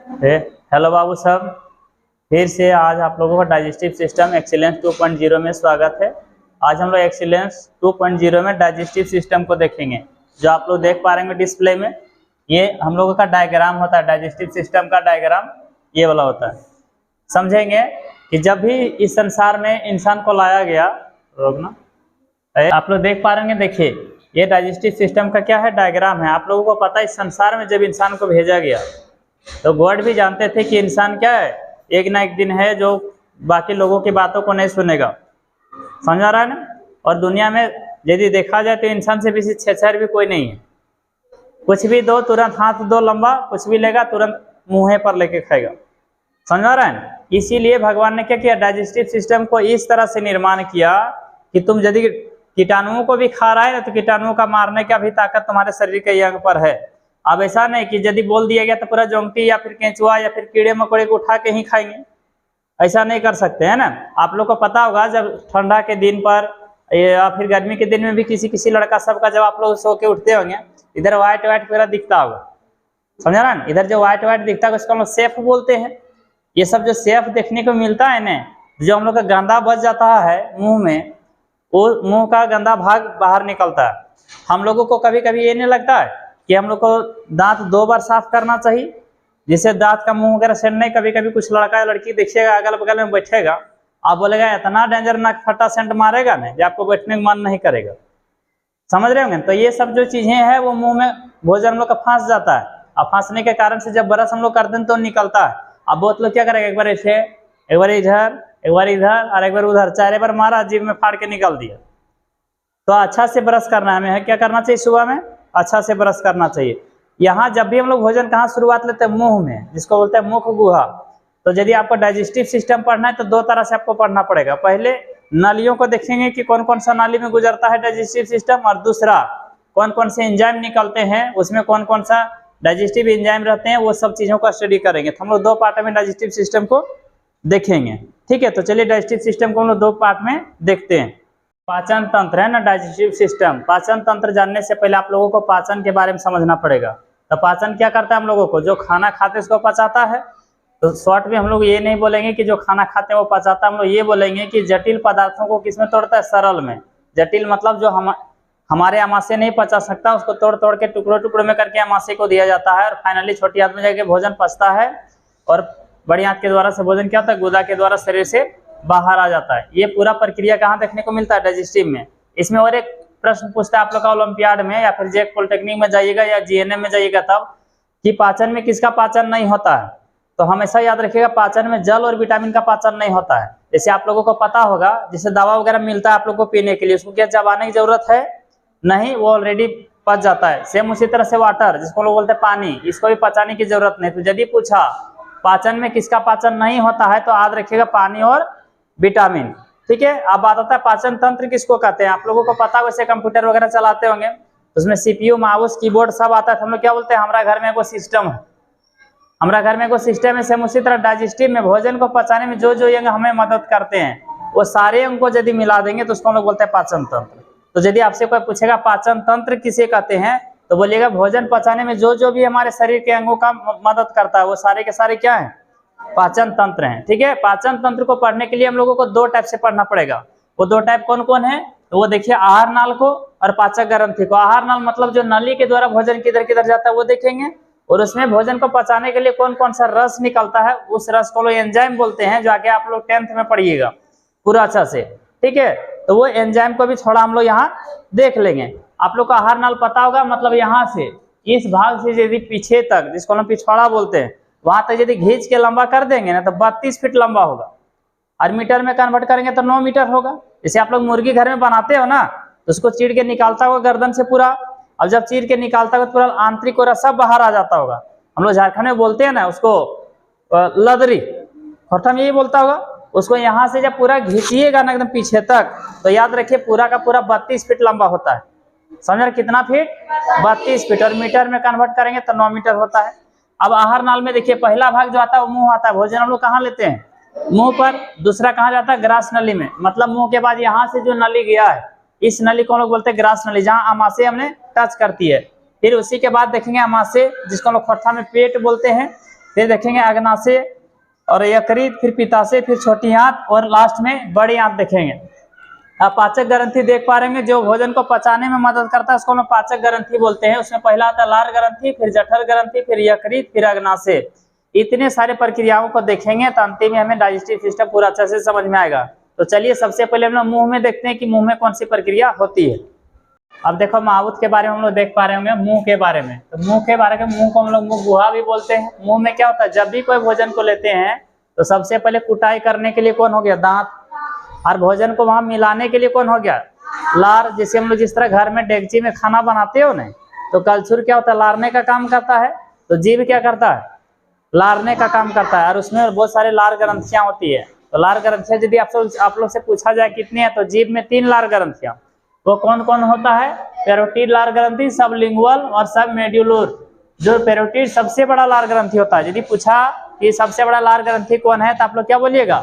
Hello बाबू साहब, फिर से आज आप लोगों का डाइजेस्टिव सिस्टम एक्सीलेंस 2.0 में स्वागत है। आज हम लोग एक्सीलेंस 2.0 में डाइजेस्टिव सिस्टम को देखेंगे। जो आप लोग देख पा रहे हैं डिस्प्ले में, ये हम लोगों का डायग्राम होता है। डाइजेस्टिव सिस्टम का डायग्राम ये वाला होता है। समझेंगे कि जब भी इस संसार में इंसान को लाया गया, रोकना, आप लोग देख पा रहे हैं, देखिए ये डाइजेस्टिव सिस्टम का क्या है, डायग्राम है। आप लोगों को पता है इस संसार में जब इंसान को भेजा गया तो गॉड भी जानते थे कि इंसान क्या है, एक ना एक दिन है जो बाकी लोगों की बातों को नहीं सुनेगा। समझ आ रहा है ना। और दुनिया में यदि देखा जाए तो इंसान से बेसी छेछर भी कोई नहीं है। कुछ भी दो तुरंत हाथ दो लंबा, कुछ भी लेगा तुरंत मुंह पर लेके खाएगा। समझ आ रहा है ना। इसीलिए भगवान ने क्या किया, डाइजेस्टिव सिस्टम को इस तरह से निर्माण किया कि तुम यदि कीटाणुओं को भी खा रहा है ना तो कीटाणुओं का मारने का भी ताकत तुम्हारे शरीर के अंग पर है। अब ऐसा नहीं कि यदि बोल दिया गया तो पूरा जोंकटी या फिर केंचुआ या फिर कीड़े मकोड़े को उठा के ही खाएंगे, ऐसा नहीं कर सकते है ना। आप लोग को पता होगा जब ठंडा के दिन पर या फिर गर्मी के दिन में भी किसी किसी लड़का सबका जब आप लोग सो के उठते होंगे, इधर व्हाइट व्हाइट पूरा दिखता होगा। समझा ना। इधर जो व्हाइट व्हाइट दिखता है उसको हम लोग सेफ बोलते हैं। ये सब जो सेफ देखने को मिलता है ना, जो हम लोग का गंदा बच जाता है मुंह में, वो मुंह का गंदा भाग बाहर निकलता है। हम लोगों को कभी कभी ये नहीं लगता है कि हम लोग को दांत 2 बार साफ करना चाहिए, जिससे दांत का मुंह वगैरह सेंट नहीं। कभी कभी कुछ लड़का या लड़की देखिएगा अगल बगल में बैठेगा, आप बोलेगा इतना डेंजर नाक फटा सेंट मारेगा ना कि आपको बैठने का मन नहीं करेगा। समझ रहे होंगे। तो ये सब जो चीजें हैं वो मुंह में भोजन हम लोग का फंस जाता है। अब फंसने के कारण से जब ब्रश हम लोग करते हैं तो निकलता है। अब बहुत लोग क्या करेगा, एक बार ऐसे, एक बार इधर, एक बार इधर और एक बार उधर, 4 बार मारा, जीभ में फाड़ के निकाल दिया। तो अच्छा से ब्रश करना है हमें। क्या करना चाहिए, सुबह में अच्छा से ब्रश करना चाहिए। यहाँ जब भी हम लोग भोजन कहाँ शुरुआत लेते हैं, मुंह में, जिसको बोलते हैं मुख गुहा। तो यदि आपको डाइजेस्टिव सिस्टम पढ़ना है तो 2 तरह से आपको पढ़ना पड़ेगा। पहले नालियों को देखेंगे कि कौन कौन सा नाली में गुजरता है डाइजेस्टिव सिस्टम, और दूसरा कौन कौन से एंजाइम निकलते हैं, उसमें कौन कौन सा डाइजेस्टिव एंजाइम रहते हैं, वो सब चीजों का स्टडी करेंगे। तो हम लोग 2 पार्ट में डाइजेस्टिव सिस्टम को देखेंगे। ठीक है, तो चलिए डाइजेस्टिव सिस्टम को हम लोग 2 पार्ट में देखते हैं। पाचन तंत्र है ना, डाइजेस्टिव सिस्टम। पाचन तंत्र जानने से पहले आप लोगों को पाचन के बारे में समझना पड़ेगा। तो पाचन क्या करता है, हम लोगों को जो खाना खाते हैं उसको पचाता है। तो शॉर्ट में हम लोग ये नहीं बोलेंगे कि जो खाना खाते हैं वो पचाता है, हम लोग ये बोलेंगे कि जटिल पदार्थों को किसमें तोड़ता है, सरल में। जटिल मतलब जो हमारे आमाशय नहीं पचा सकता उसको तोड़ तोड़ के टुकड़ों टुकड़ों में करके आमाशय को दिया जाता है, और फाइनली छोटी आंत में जाके भोजन पचता है, और बड़ी आंत के द्वारा से भोजन क्या होता है, गुदा के द्वारा शरीर से बाहर आ जाता है। ये पूरा प्रक्रिया कहाँ देखने को मिलता है, डाइजेस्टिव में। इसमें और एक प्रश्न पूछता है आप लोग का ओलंपियाड में, या फिर जेक पॉलिटेक्निक में जाइएगा या जीएनएम में जाइएगा तब, कि पाचन में किसका पाचन नहीं होता है। तो हमेशा याद रखिएगा पाचन में जल और विटामिन का पाचन नहीं होता है। जैसे आप लोगों को पता होगा, जैसे दवा वगैरह मिलता है आप लोग को पीने के लिए, उसको क्या चबाने की जरूरत है नहीं, वो ऑलरेडी पच जाता है। सेम उसी तरह से वाटर, जिसको लोग बोलते हैं पानी, इसको भी पचाने की जरूरत नहीं। तो यदि पूछा पाचन में किसका पाचन नहीं होता है तो याद रखिएगा पानी और विटामिन। ठीक है। अब बात आता है पाचन तंत्र किसको कहते हैं। आप लोगों को पता है, वैसे कंप्यूटर वगैरह चलाते होंगे, उसमें सीपीयू, माउस, कीबोर्ड सब आता है। हम लोग क्या बोलते हैं, हमारा घर में एगो सिस्टम है, हमारा घर में एगो सिस्टम है। सेम उसी तरह डाइजेस्टिव में भोजन को पचाने में जो जो अंग हमें मदद करते हैं, वो सारे अंग को यदि मिला देंगे तो उसको हम लोग बोलते हैं पाचन तंत्र। तो यदि आपसे कोई पूछेगा पाचन तंत्र किसे कहते हैं, तो बोलिएगा भोजन पचाने में जो जो भी हमारे शरीर के अंगों का मदद करता है वो सारे के सारे क्या है, पाचन तंत्र हैं। ठीक है। पाचन तंत्र को पढ़ने के लिए हम लोगों को 2 टाइप से पढ़ना पड़ेगा। वो 2 टाइप कौन कौन है, तो वो देखिए, आहार नाल को और पाचक ग्रंथि को। आहार नाल मतलब जो नली के द्वारा भोजन किधर किधर जाता है वो देखेंगे, और उसमें भोजन को पचाने के लिए कौन कौन सा रस निकलता है, उस रस को लोग एंजाइम बोलते हैं, जो आगे आप लोग 10th में पढ़िएगा पूरा अच्छा से। ठीक है। तो वो एंजाइम को भी थोड़ा हम लोग यहाँ देख लेंगे। आप लोग को आहार नाल पता होगा, मतलब यहाँ से इस भाग से यदि पीछे तक, जिसको हम पिछवाड़ा बोलते हैं, वहां तक यदि घींच के लंबा कर देंगे ना तो 32 फीट लंबा होगा, और मीटर में कन्वर्ट करेंगे तो 9 मीटर होगा। जैसे आप लोग मुर्गी घर में बनाते हो ना, तो उसको चीर के निकालता होगा गर्दन से पूरा, और जब चीर के निकालता होगा तो पूरा आंतरिक और सब बाहर आ जाता होगा। हम लोग झारखंड में बोलते हैं ना उसको लदरी, खोटा में यही बोलता होगा। उसको यहाँ से जब पूरा घींचिएगा ना एकदम पीछे तक, तो याद रखिए पूरा का पूरा 32 फीट लंबा होता है। समझ रहे कितना फीट, 32 फीट, और मीटर में कन्वर्ट करेंगे तो 9 मीटर होता है। अब आहार नाल में देखिए पहला भाग जो आता है वो मुंह आता है। भोजन हम लोग कहाँ लेते हैं, मुंह पर। दूसरा कहाँ जाता है, ग्रास नली में। मतलब मुंह के बाद यहाँ से जो नली गया है, इस नली को हम लोग बोलते हैं ग्रास नली, जहाँ आमाशय हमने टच करती है। फिर उसी के बाद देखेंगे आमाशय, जिसको हम लोग खोटा में पेट बोलते हैं, फिर देखेंगे अग्नाशय और यकृत, फिर पित्ताशय, फिर छोटी आंत और लास्ट में बड़ी आंत देखेंगे। आप पाचक ग्रंथि देख पा रहे हैं, जो भोजन को पचाने में मदद करता है उसको हम पाचक ग्रंथि बोलते हैं। उसमें पहला आता है लार ग्रंथि, फिर जठर ग्रंथि, फिर यकृत, फिर अग्नाशय। इतने सारे प्रक्रियाओं को देखेंगे तो अंतिम में हमें डाइजेस्टिव सिस्टम पूरा अच्छे से समझ में आएगा। तो चलिए सबसे पहले हम लोग मुंह में देखते हैं कि मुंह में कौन सी प्रक्रिया होती है। अब देखो माउथ के बारे में हम लोग देख पा रहे होंगे, मुंह के बारे में। तो मुंह के बारे में, मुंह को हम लोग मुंह गुहा भी बोलते हैं। मुंह में क्या होता है, जब भी कोई भोजन को लेते हैं तो सबसे पहले कुटाई करने के लिए कौन हो गया, दांत, और भोजन को वहां मिलाने के लिए कौन हो गया, लार। जैसे हम लोग जिस तरह घर में डेगची में खाना बनाते हो ना, तो कलछुल क्या होता है, लारने का काम करता है। तो जीभ क्या करता है, लारने का काम करता है, और उसमें बहुत सारे लार ग्रंथियां होती है। तो लार ग्रंथियां यदि आप लोग से पूछा जाए कितनी है, तो जीभ में 3 लार ग्रंथियां। वो कौन कौन होता है, पैरोटिड लार ग्रंथि, सबलिंगुअल और सब मेड्यूलर। जो पैरोटिड सबसे बड़ा लार ग्रंथि होता है, यदि पूछा कि सबसे बड़ा लार ग्रंथि कौन है, तो आप लोग क्या बोलिएगा,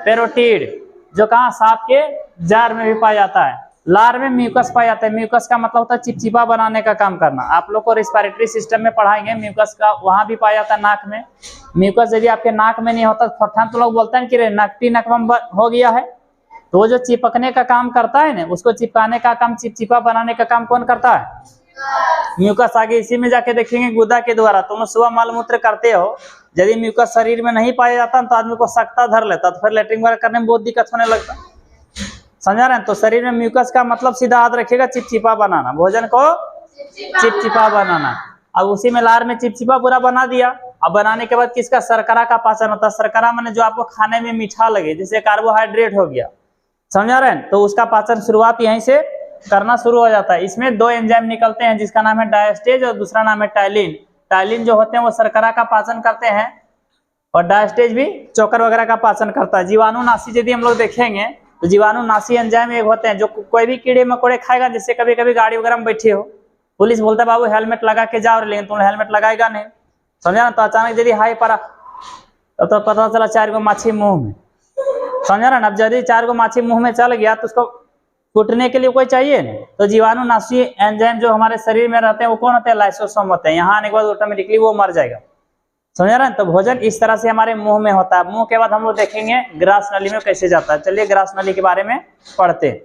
पैरोटिड। जो कहाँ, सांप के जार में भी पाया जाता है। लार में म्यूकस पाया जाता है। म्यूकस का मतलब होता है चिपचिपा बनाने का काम करना। आप लोग को रेस्पिरेटरी सिस्टम में पढ़ाएंगे, म्यूकस का वहां भी पाया जाता है नाक में। म्यूकस यदि आपके नाक में नहीं होता तो लोग बोलते हैं कि नकटी नकम हो गया है। तो वो जो चिपकने का काम करता है ना, उसको चिपकाने का काम, चिपचिपा बनाने का काम कौन करता है, म्यूकस। आगे इसी में जाके देखेंगे गुदा के द्वारा। तुम लोग सुबह मल मूत्र करते हो, यदि म्यूकस शरीर में नहीं पाया जाता तो आदमी को सकता धर लेता, तो फिर लेटरिन वगैरह करने में बहुत दिक्कत होने लगता, समझा रहे हैं। तो शरीर में म्यूकस का मतलब सीधा याद रखिएगा, चिपचिपा बनाना, भोजन को चिपचिपा बनाना। अब उसी में लार में चिपचिपा पूरा बना दिया। अब बनाने के बाद किसका, शर्करा का पाचन होता है। शर्करा माने जो आपको खाने में मीठा लगे, जैसे कार्बोहाइड्रेट हो गया, समझा रहे हैं। तो उसका पाचन शुरुआत यहीं से करना शुरू हो जाता है। इसमें 2 एंजाइम निकलते हैं, जिसका नाम है डायस्टेज और दूसरा नाम है टाइलिन। टाइलिन जो होते हैं वो शर्करा का पाचन करते हैं, और डायस्टेज भी चोकर वगैरह का पाचन करता है। जीवाणुनाशी यदि हम लोग देखेंगे तो जीवाणुनाशी एंजाइम एक होते हैं, जो कोई भी कीड़े मकोड़े खाएगा। जैसे कभी कभी गाड़ी वगैरह में बैठे हो, पुलिस बोलता है बाबू हेलमेट लगा के जाओ, लेकिन तुम हेलमेट लगाएगा नहीं, समझा ना। तो अचानक यदि हाई पड़ा तो पता चला 4 गो माछी मुंह में, समझा ना। अब यदि 4 गो माछी मुंह में चल गया तो उसको कूटने के लिए कोई चाहिए ना। तो जीवाणुनाशी एंजाइम जो हमारे शरीर में रहते हैं वो कौन होते हैं, लाइसोसोम होते हैं। यहाँ आने के बाद ऑटोमेटिकली वो मर जाएगा, समझ रहे हैं। तो भोजन इस तरह से हमारे मुंह में होता है। मुंह के बाद हम लोग देखेंगे ग्रास नली में कैसे जाता है। चलिए ग्रास नली के बारे में पढ़ते हैं।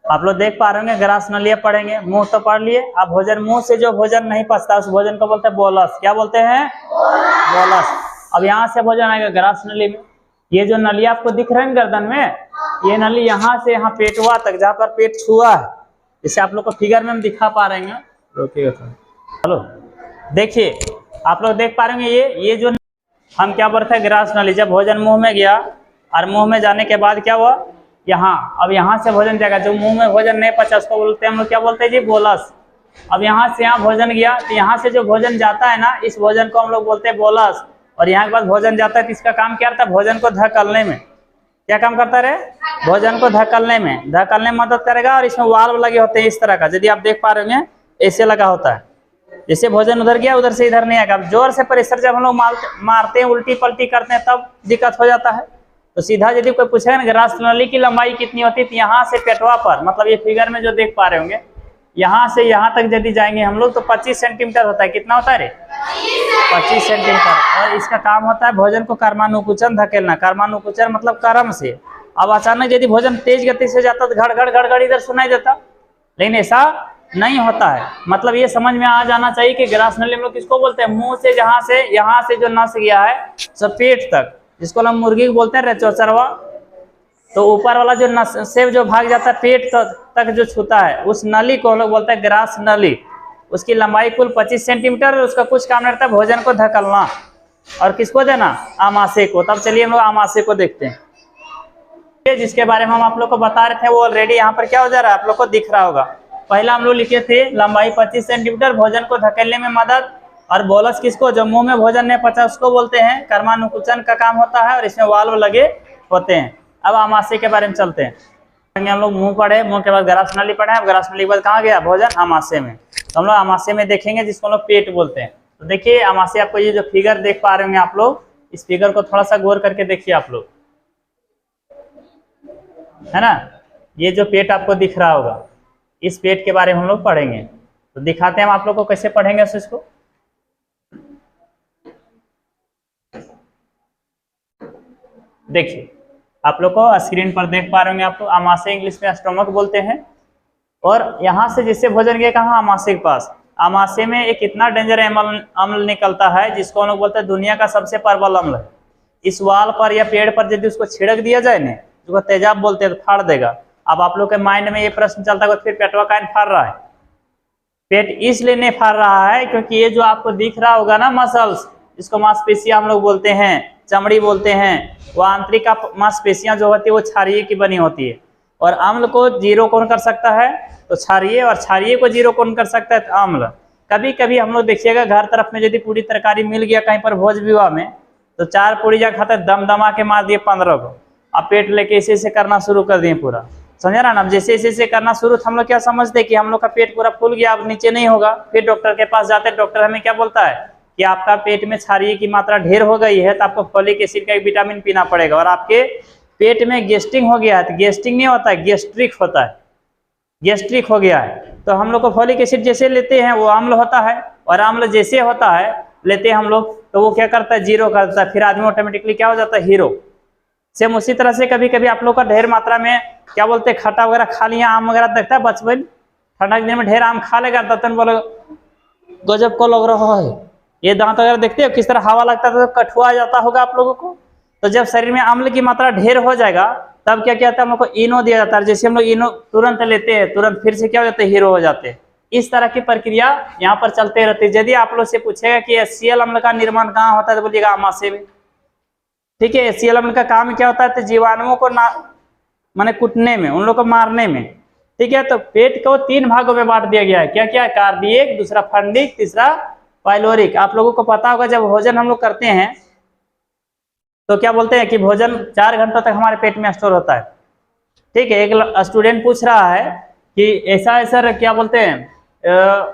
आप लोग देख पा रहे हैं ग्रास नलियां पढ़ेंगे, मुंह तो पढ़ लिए। अब भोजन, मुंह से जो भोजन नहीं पचता उस भोजन को बोलते हैं बोलस। क्या बोलते हैं, बोलस। अब यहाँ से भोजन आएगा ग्रास नली में। ये जो नली आपको दिख रहे हैं गर्दन में, ये नली यहाँ से यहाँ पेटवा तक, जहाँ पर पेट छुआ है, जैसे आप लोग को फिगर में हम दिखा पा रहे हैं। हेलो, देखिए आप लोग देख पा रहे हैं ये जो हम क्या बोलते हैं, ग्रास नली। जब भोजन मुंह में गया और मुंह में जाने के बाद क्या हुआ, यहाँ, अब यहाँ से भोजन जाएगा। जो मुंह में भोजन नहीं पचा उसको बोलते हैं हम लोग, क्या बोलते हैं जी, बोलस। अब यहाँ से यहाँ भोजन गया, तो यहाँ से जो भोजन जाता है ना, इस भोजन को हम लोग बोलते हैं बोलस। और यहाँ के बाद भोजन जाता है तो इसका काम क्या करता है, भोजन को धकेलने में। क्या काम करता है, भोजन को धकेलने में मदद करेगा। और इसमें वाल्व लगे होते हैं इस तरह का, यदि आप देख पा रहे हैं ऐसे लगा होता है। जैसे भोजन उधर गया उधर से इधर नहीं आएगा। जोर से प्रेशर जब हम लोग मारते हैं, उल्टी पलटी करते हैं, तब दिक्कत हो जाता है। तो सीधा यदि कोई पूछेगा ना ग्रास नली की लंबाई कितनी होती है, तो यहाँ से पेटवा पर, मतलब ये फिगर में जो देख पा रहे होंगे, यहाँ से यहाँ तक यदि जाएंगे हम लोग तो 25 सेंटीमीटर होता है। कितना होता है रे, 25 सेंटीमीटर। और इसका काम होता है भोजन को कर्मानुकुचन धकेलना। कर्मानुकुचन मतलब कर्म से। अब अचानक यदि भोजन तेज गति से जाता तो घड़ घड़ घड़ इधर सुनाई देता, लेकिन ऐसा नहीं होता है। मतलब ये समझ में आ जाना चाहिए कि ग्रास नली हम लोग किसको बोलते हैं, मुंह से जहाँ से यहाँ से जो नस गया है सब पेट तक, जिसको हम मुर्गी बोलते हैं चौचरवा। तो ऊपर वाला जो नस से जो भाग जाता है पेट तक जो छूता है, उस नली को हम लोग बोलते हैं ग्रास नली। उसकी लंबाई कुल 25 सेंटीमीटर। उसका कुछ काम रहता है भोजन को धकेलना और किसको देना, आमाशय को। तब चलिए हम लोग आमाशय को देखते हैं, जिसके बारे में हम आप लोग को बता रहे थे वो ऑलरेडी यहाँ पर क्या हो जा रहा है, आप लोग को दिख रहा होगा। पहला हम लोग लिखे थे लंबाई 25 सेंटीमीटर, भोजन को धकेलने में मदद। और बोलस किसको, जो मुंह में भोजन नहीं पचा उसको बोलते हैं। कर्मानुकुचन का काम होता है और इसमें वाल्व लगे होते हैं। अब आमाशय के बारे में चलते हैं। हम लोग मुंह पढ़े, मुंह के बाद ग्रास नली पढ़े। अब ग्रास नली के बाद कहाँ गया भोजन, आमाशय में। तो हम लोग आमाशय में देखेंगे, जिसको हम लोग पेट बोलते हैं। तो देखिए आमाशय, आपको ये जो फिगर देख पा रहे होंगे आप लोग, इस फिगर को थोड़ा सा गौर करके देखिए आप लोग, है ना। ये जो पेट आपको दिख रहा होगा, इस पेट के बारे में हम लोग पढ़ेंगे। तो दिखाते हैं हम आप लोग को कैसे पढ़ेंगे इसको। देखिए आप लोग को स्क्रीन पर देख पा रहे होंगे आप लोग, आमाशय इंग्लिश में स्टोमक बोलते हैं। और यहाँ से जिससे भोजन गया कहाँ, आमाशय के पास। आमाशय में एक इतना डेंजर अम्ल निकलता है जिसको हम लोग बोलते हैं दुनिया का सबसे प्रबल अम्ल है। इस वाल पर या पेड़ पर यदि उसको छिड़क दिया जाए ना, उसको तेजाब बोलते हैं, तो फाड़ देगा। अब आप लोग के माइंड में ये प्रश्न चलता है फिर पेटवा काहे फाड़ रहा है। पेट इसलिए नहीं फाड़ रहा है क्योंकि ये जो आपको दिख रहा होगा ना मसल्स, इसको मांसपेशियां हम लोग बोलते हैं, चमड़ी बोलते हैं, वो आंतरिक मांसपेशियां जो होती है वो क्षारीय की बनी होती है। और अम्ल को जीरो कौन कर सकता है, तो क्षारीय, और क्षारीय को जीरो कौन कर सकता है, तो अम्ल। कभी कभी हम लोग देखिएगा घर तरफ में यदि पूरी तरकारी मिल गया कहीं पर भोज विवाह में, तो 4 पूरी जा खाते दम दमा के मार दिए 15 को। अब पेट लेके ऐसे करना शुरू कर दिए पूरा, समझ रहा ना। अब जैसे ऐसे करना शुरू, तो हम लोग क्या समझते हैं कि हम लोग का पेट पूरा फूल गया, अब नीचे नहीं होगा। फिर डॉक्टर के पास जाते हैं, डॉक्टर हमें क्या बोलता है कि आपका पेट में क्षारीय की मात्रा ढेर हो गई है, तो आपको फोलिक एसिड का एक विटामिन पीना पड़ेगा। और आपके पेट में गैस्ट्रिक हो गया है, तो गैस्ट्रिक नहीं होता है, गैस्ट्रिक होता है, गैस्ट्रिक हो गया है। तो हम लोग को फोलिक एसिड जैसे लेते हैं वो अम्ल होता है, और अम्ल जैसे होता है लेते हैं हम लोग, तो वो क्या करता है, जीरो करता है। फिर आदमी ऑटोमेटिकली क्या हो जाता है, हीरो। सेम उसी तरह से कभी कभी आप लोग का ढेर मात्रा में क्या बोलते हैं, खट्टा वगैरह खा लिया, आम वगैरह देखता है बचपन, ठंडा के दिन में ढेर आम खा लेगा, तब बोलो गजब को लग रहा है, ये दांत वगैरह देखते हो किस तरह हवा लगता है, तो कठुआ जाता होगा आप लोगों को। तो जब शरीर में अम्ल की मात्रा ढेर हो जाएगा, तब क्या कहता है, हम लोग को इनो दिया जाता है। जैसे हम लोग इनो तुरंत लेते हैं, तुरंत फिर से क्या हो जाता है, हीरो हो जाते हैं। इस तरह की प्रक्रिया यहाँ पर चलते रहती है। यदि आप लोग से पूछेगा कि HCl अम्ल का निर्माण कहाँ होता है, तो बोलिएगा आमाशय में। ठीक है, HCl अम्ल का काम क्या होता है, तो जीवाणुओं को माने कुटने में, उन लोग को मारने में। ठीक है, तो पेट को 3 भागों में बांट दिया गया है। क्या क्या, कार्डियक, दूसरा फंडिक, तीसरा पाइलोरिक। आप लोगों को पता होगा जब भोजन हम लोग करते हैं तो क्या बोलते हैं कि भोजन 4 घंटों तक हमारे पेट में स्टोर होता है। ठीक है, एक स्टूडेंट पूछ रहा है कि ऐसा ऐसा क्या बोलते हैं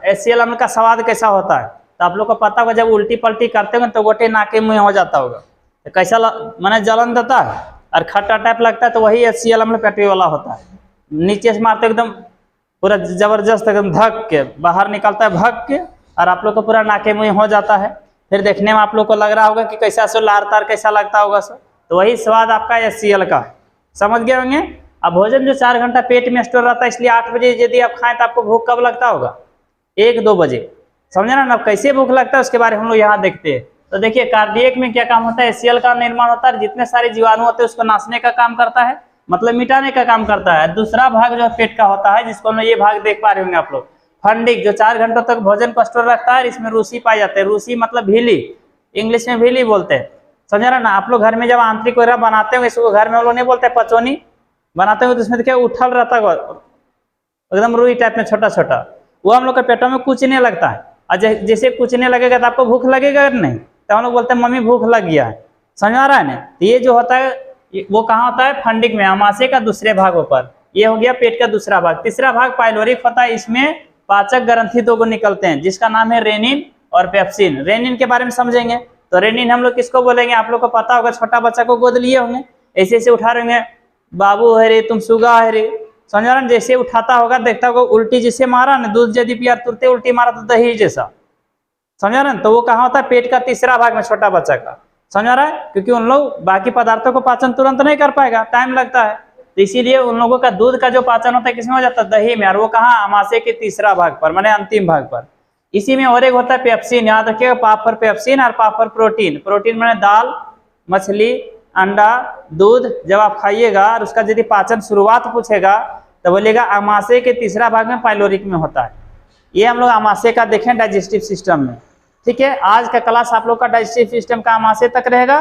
HCl अम्ल का स्वाद कैसा होता है। तो आप लोग को पता होगा जब उल्टी पलटी करते हो तो गोटे नाके मुँह हो जाता होगा, तो कैसा माने जलन देता है और खट्टा टाइप लगता है, तो वही HCl अम्ल पेटवे वाला होता है। नीचे से मारते एकदम पूरा जबरदस्त एकदम धक के बाहर निकलता है, भग के, और आप लोग को पूरा नाके मुँह हो जाता है। फिर देखने में आप लोग को लग रहा होगा कि कैसा सो लार तार कैसा लगता होगा सो, तो वही स्वाद आपका HCl का है। समझ गए होंगे। अब भोजन जो 4 घंटा पेट में स्टोर रहता है, इसलिए 8 बजे यदि आप खाएं तो आपको भूख कब लगता होगा, 1-2 बजे। समझे ना। अब कैसे भूख लगता है उसके बारे में हम लोग यहाँ देखते हैं। तो देखिए कार्डियक में क्या काम होता है, HCl का निर्माण होता है, जितने सारे जीवाणु होते हैं उसको नाशने का काम करता है, मतलब मिटाने का काम करता है। दूसरा भाग जो पेट का होता है, जिसको हम ये भाग देख पा रहे होंगे आप लोग, फंडिक, जो 4 घंटों तक भोजन को स्टोर रखता है। इसमें रूसी पाए जाते हैं। रूसी मतलब भीली, इंग्लिश में भीली बोलते हैं। समझ रहे ना। आप लोग घर में जब आंतरिक वगैरह बनाते हो, इसको घर में वो लोग नहीं बोलते पचौनी बनाते हो, तो उसमें क्या उठल रहता है एकदम रुई टाइप में छोटा छोटा, वो हम लोग के पेटों में कुचने लगता है। और जैसे कुचने लगेगा तो आपको भूख लगेगा नहीं, तो हम लोग बोलते हैं मम्मी भूख लग गया है। समझ आ रहा है ना। तो ये जो होता है वो कहाँ होता है, फंडिक में, आमाशय का दूसरे भागों पर। ये हो गया पेट का दूसरा भाग। तीसरा भाग पाइलोरिक होता है। इसमें पाचक ग्रंथि 2 को निकलते हैं, जिसका नाम है रेनिन और पेप्सिन। रेनिन के बारे में समझेंगे, तो रेनिन हम लोग किसको बोलेंगे, आप लोग को पता होगा, छोटा बच्चा को गोद लिए होंगे, ऐसे ऐसे उठा रहे होंगे, बाबू है रे तुम सुगा है रे। समझ रहे, जैसे उठाता होगा देखता होगा, उल्टी जिसे मारा ना, दूध यदि पिया तुरते उल्टी मारा तो दही जैसा। समझ रहे हैं। तो वो कहाँ होता है, पेट का तीसरा भाग में, छोटा बच्चा का। समझ रहा है, क्योंकि उन लोग बाकी पदार्थों को पाचन तुरंत नहीं कर पाएगा, टाइम लगता है, तो इसीलिए उन लोगों का दूध का जो पाचन होता है किसमें हो जाता है, दही में। और वो कहाँ, आमाशय के तीसरा भाग पर, माने अंतिम भाग पर। इसी में और एक होता है पेप्सिन, याद रखिएगा, पाफर पेप्सिन और पाफर प्रोटीन। प्रोटीन माने दाल, मछली, अंडा, दूध। जब आप खाइएगा और उसका यदि पाचन शुरुआत पूछेगा तो बोलिएगा आमाशय के तीसरा भाग में, पाइलोरिक में होता है। ये हम लोग आमाशय का देखें डाइजेस्टिव सिस्टम में। ठीक है, आज का क्लास आप लोग का डाइजेस्टिव सिस्टम का आमाशय तक रहेगा,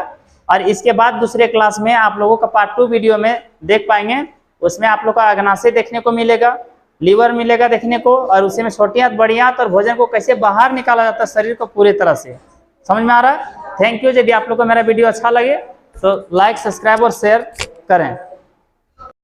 और इसके बाद दूसरे क्लास में आप लोगों का पार्ट 2 वीडियो में देख पाएंगे। उसमें आप लोग का अग्नाशय देखने को मिलेगा, लीवर मिलेगा देखने को, और उसी में छोटी आंत, बड़ी आंत, और भोजन को कैसे बाहर निकाला जाता है शरीर को पूरी तरह से। समझ में आ रहा है। Thank you. यदि आप लोग को मेरा वीडियो अच्छा लगे तो लाइक, सब्सक्राइब और शेयर करें।